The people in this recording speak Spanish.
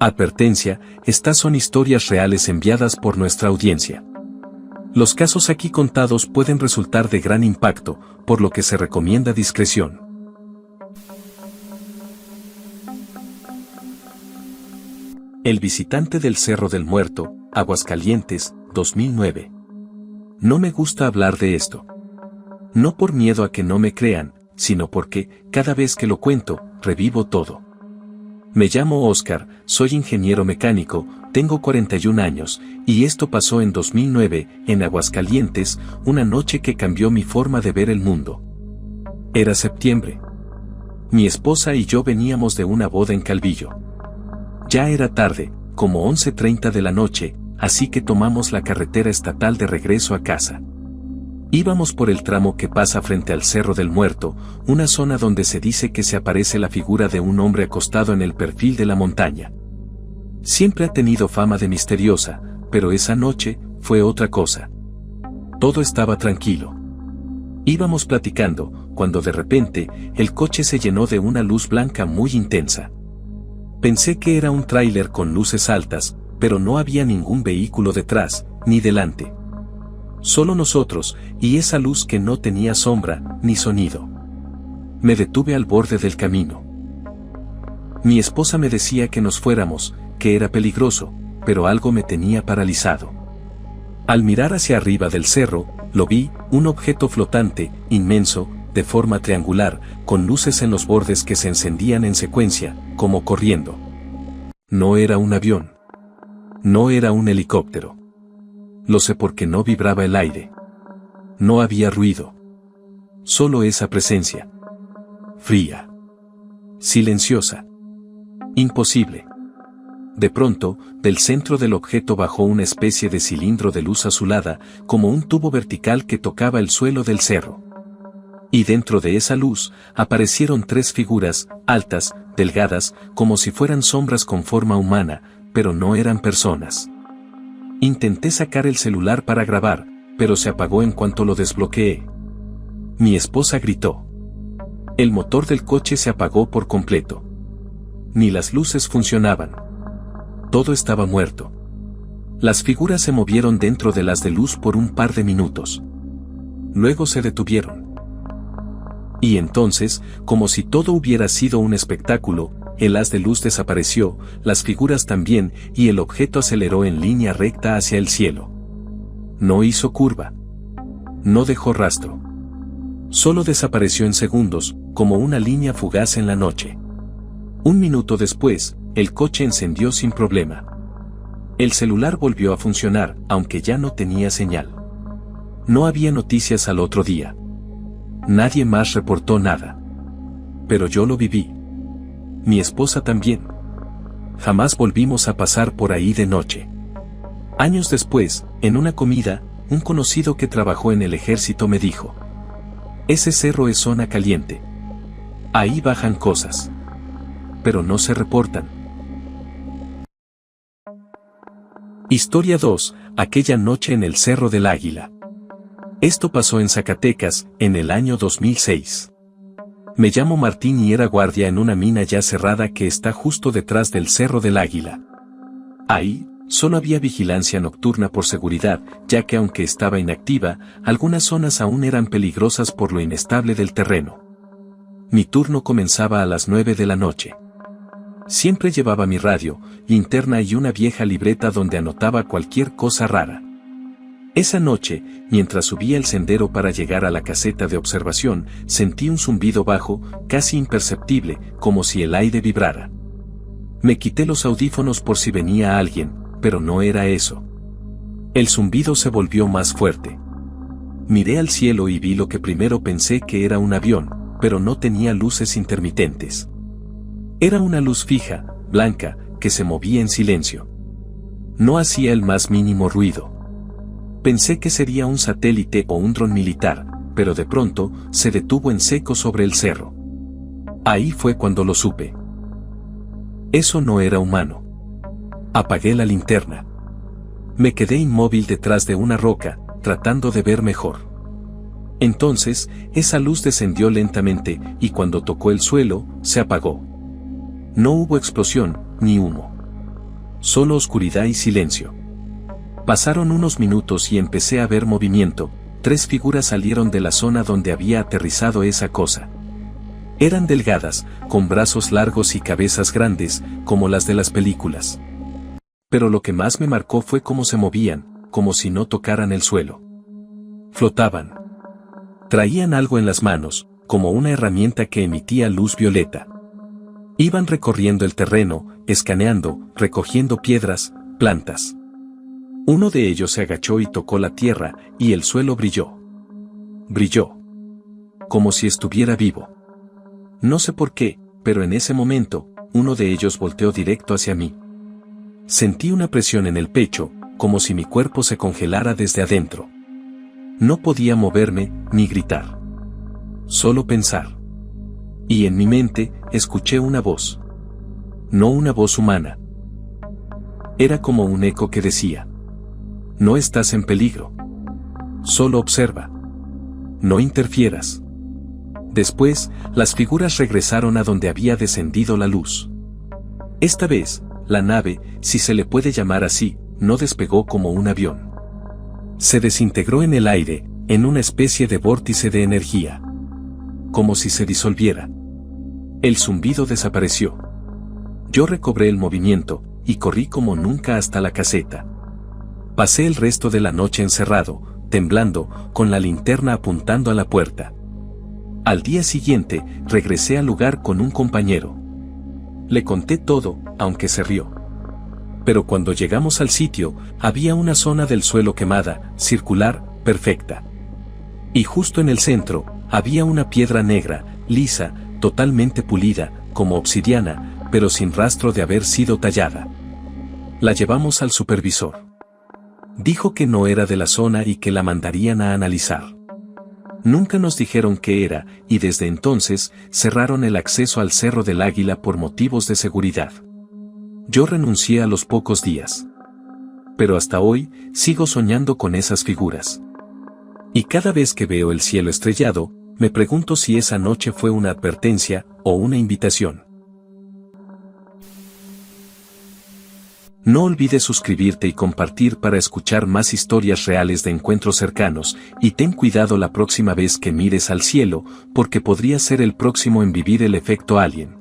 Advertencia, estas son historias reales enviadas por nuestra audiencia. Los casos aquí contados pueden resultar de gran impacto, por lo que se recomienda discreción. El visitante del Cerro del Muerto, Aguascalientes, 2009. No me gusta hablar de esto. No por miedo a que no me crean, sino porque, cada vez que lo cuento, revivo todo. Me llamo Oscar, soy ingeniero mecánico, tengo 41 años, y esto pasó en 2009, en Aguascalientes, una noche que cambió mi forma de ver el mundo. Era septiembre. Mi esposa y yo veníamos de una boda en Calvillo. Ya era tarde, como 11:30 de la noche, así que tomamos la carretera estatal de regreso a casa. Íbamos por el tramo que pasa frente al Cerro del Muerto, una zona donde se dice que se aparece la figura de un hombre acostado en el perfil de la montaña. Siempre ha tenido fama de misteriosa, pero esa noche fue otra cosa. Todo estaba tranquilo. Íbamos platicando, cuando de repente, el coche se llenó de una luz blanca muy intensa. Pensé que era un tráiler con luces altas, pero no había ningún vehículo detrás, ni delante. Solo nosotros, y esa luz que no tenía sombra, ni sonido. Me detuve al borde del camino. Mi esposa me decía que nos fuéramos, que era peligroso, pero algo me tenía paralizado. Al mirar hacia arriba del cerro, lo vi, un objeto flotante, inmenso, de forma triangular, con luces en los bordes que se encendían en secuencia, como corriendo. No era un avión. No era un helicóptero. Lo sé porque no vibraba el aire. No había ruido. Solo esa presencia. Fría. Silenciosa. Imposible. De pronto, del centro del objeto bajó una especie de cilindro de luz azulada, como un tubo vertical que tocaba el suelo del cerro. Y dentro de esa luz, aparecieron tres figuras, altas, delgadas, como si fueran sombras con forma humana, pero no eran personas. Intenté sacar el celular para grabar, pero se apagó en cuanto lo desbloqueé. Mi esposa gritó. El motor del coche se apagó por completo. Ni las luces funcionaban. Todo estaba muerto. Las figuras se movieron dentro de las de luz por un par de minutos. Luego se detuvieron. Y entonces, como si todo hubiera sido un espectáculo, el haz de luz desapareció, las figuras también, y el objeto aceleró en línea recta hacia el cielo. No hizo curva. No dejó rastro. Solo desapareció en segundos, como una línea fugaz en la noche. Un minuto después, el coche encendió sin problema. El celular volvió a funcionar, aunque ya no tenía señal. No había noticias al otro día. Nadie más reportó nada. Pero yo lo viví. Mi esposa también. Jamás volvimos a pasar por ahí de noche. Años después, en una comida, un conocido que trabajó en el ejército me dijo: ese cerro es zona caliente. Ahí bajan cosas. Pero no se reportan. Historia 2, aquella noche en el Cerro del Águila. Esto pasó en Zacatecas, en el año 2006. Me llamo Martín y era guardia en una mina ya cerrada que está justo detrás del Cerro del Águila. Ahí, solo había vigilancia nocturna por seguridad, ya que aunque estaba inactiva, algunas zonas aún eran peligrosas por lo inestable del terreno. Mi turno comenzaba a las 9 de la noche. Siempre llevaba mi radio, linterna y una vieja libreta donde anotaba cualquier cosa rara. Esa noche, mientras subía el sendero para llegar a la caseta de observación, sentí un zumbido bajo, casi imperceptible, como si el aire vibrara. Me quité los audífonos por si venía alguien, pero no era eso. El zumbido se volvió más fuerte. Miré al cielo y vi lo que primero pensé que era un avión, pero no tenía luces intermitentes. Era una luz fija, blanca, que se movía en silencio. No hacía el más mínimo ruido. Pensé que sería un satélite o un dron militar, pero de pronto, se detuvo en seco sobre el cerro. Ahí fue cuando lo supe. Eso no era humano. Apagué la linterna. Me quedé inmóvil detrás de una roca, tratando de ver mejor. Entonces, esa luz descendió lentamente, y cuando tocó el suelo, se apagó. No hubo explosión, ni humo. Solo oscuridad y silencio. Pasaron unos minutos y empecé a ver movimiento. 3 figuras salieron de la zona donde había aterrizado esa cosa. Eran delgadas, con brazos largos y cabezas grandes, como las de las películas. Pero lo que más me marcó fue cómo se movían, como si no tocaran el suelo. Flotaban. Traían algo en las manos, como una herramienta que emitía luz violeta. Iban recorriendo el terreno, escaneando, recogiendo piedras, plantas. Uno de ellos se agachó y tocó la tierra, y el suelo brilló. Brilló. Como si estuviera vivo. No sé por qué, pero en ese momento, uno de ellos volteó directo hacia mí. Sentí una presión en el pecho, como si mi cuerpo se congelara desde adentro. No podía moverme, ni gritar. Solo pensar. Y en mi mente, escuché una voz. No una voz humana. Era como un eco que decía: no estás en peligro. Solo observa. No interfieras. Después, las figuras regresaron a donde había descendido la luz. Esta vez, la nave, si se le puede llamar así, no despegó como un avión. Se desintegró en el aire, en una especie de vórtice de energía. Como si se disolviera. El zumbido desapareció. Yo recobré el movimiento, y corrí como nunca hasta la caseta. Pasé el resto de la noche encerrado, temblando, con la linterna apuntando a la puerta. Al día siguiente, regresé al lugar con un compañero. Le conté todo, aunque se rió. Pero cuando llegamos al sitio, había una zona del suelo quemada, circular, perfecta. Y justo en el centro, había una piedra negra, lisa, totalmente pulida, como obsidiana, pero sin rastro de haber sido tallada. La llevamos al supervisor. Dijo que no era de la zona y que la mandarían a analizar. Nunca nos dijeron qué era, y desde entonces, cerraron el acceso al Cerro del Águila por motivos de seguridad. Yo renuncié a los pocos días. Pero hasta hoy, sigo soñando con esas figuras. Y cada vez que veo el cielo estrellado, me pregunto si esa noche fue una advertencia, o una invitación. No olvides suscribirte y compartir para escuchar más historias reales de encuentros cercanos, y ten cuidado la próxima vez que mires al cielo, porque podría ser el próximo en vivir el efecto alien.